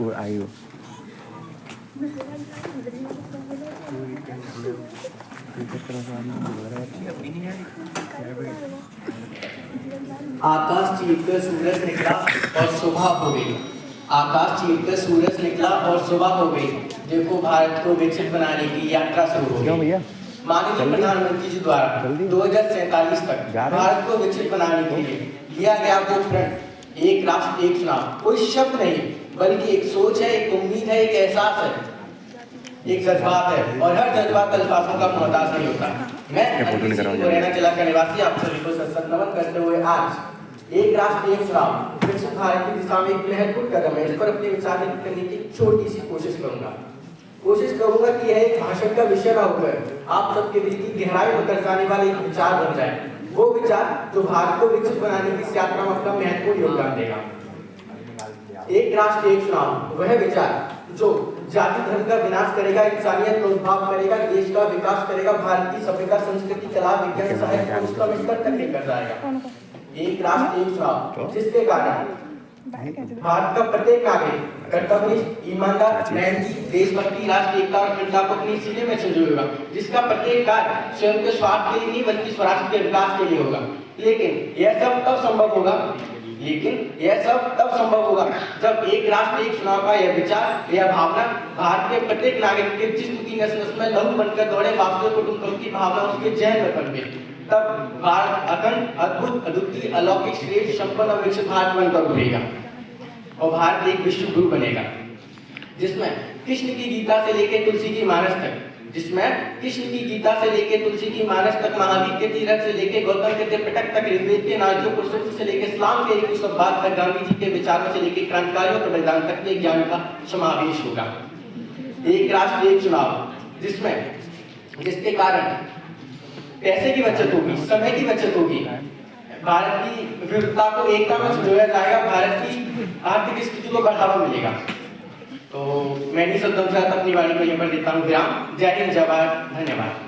वो आई हो आकाश चीरकर सूरज निकला और सुबह हो गई। आकाश चीरकर सूरज निकला और सुबह हो गई। देखो भारत को विकसित बनाने की यात्रा शुरू हो गई। माननीय प्रधानमंत्री जी द्वारा 2047 तक भारत को विकसित बनाने के लिए लिया गया वो प्रण एक राष्ट्र एक चुनाव कोई शब्द नहीं बल्कि एक सोच है, एक उम्मीद है, एक एहसास है, एक जज्बात है और हर जज्बात अल्फाजों का मोहताज नहीं होता। मैं मुरैना जिला का निवासी आप सभी को सत नमन करते हुए आज एक राष्ट्र एक चुनाव विकसित भारत की दिशा में एक महत्वपूर्ण कदम है, इस पर अपने विचार व्यक्त करने की छोटी सी कोशिश करूंगा कि यह एक भाषण का विषय ना होकर आप सबके दिल की गहराई में उतर जाने वाले एक विचार बन जाए, वो विचार जो भारत को विकसित बनाने की इस यात्रा में अपना महत्वपूर्ण योगदान देगा। एक राष्ट्र एक चुनाव वह विचार जो जाति धर्म का विनाश करेगा, इंसानियत का उद्धार करेगा, देश का विकास करेगा, भारत की सभ्यता, संस्कृति, कला, विज्ञान, साहित्य को उसका स्तर तक लेकर जाएगा। एक राष्ट्र एक चुनाव जिसके कारण भारत का प्रत्येक नागरिक कर्तव्यनिष्ठ, ईमानदार, मेहनती, देशभक्ति, राष्ट्रीय एकता और अखंडता को अपने सीने में संजोएगा, जिसका प्रत्येक कार्य स्वयं के स्वार्थ के लिए नहीं बल्कि स्वराष्ट्र के विकास के लिए होगा। लेकिन यह सब तब संभव होगा जब एक राष्ट्र एक चुनाव का यह विचार, यह भावना भारत के प्रत्येक नागरिक के जिस्म की नस-नस में लहू बनकर दौड़े, वास्तविक कुटुंब की भावना उसके जहन में पनपे। तब भारत अखंड, अद्भुत, अद्वितीय, अलौकिक, श्रेष्ठ, संपन्न और विकसित भारत बनकर उभरेगा और भारत एक विश्व गुरु बनेगा, जिसमें कृष्ण की गीता से लेकर तुलसी की मानस तक, महावीर के तीरथ से लेकर गौतम के त्रिपिटक तक, ऋग्वेद के नारदियों पुरुषों से लेकर इस्लाम के एक बात तक, गांधी जी के विचारों से लेकर क्रांतिकारियों के बलिदान तक के ज्ञान का समावेश होगा। एक राष्ट्र एक चुनाव जिसके कारण पैसे की बचत होगी, समय की बचत होगी, भारत की विविधता को एकता में संजोया जाएगा, भारत की आर्थिक स्थिति को बढ़ावा मिलेगा। तो मैं नहीं सकता अपनी वाणी को यहाँ पर देता हूँ विराम। जय हिंद, जय भारत, धन्यवाद।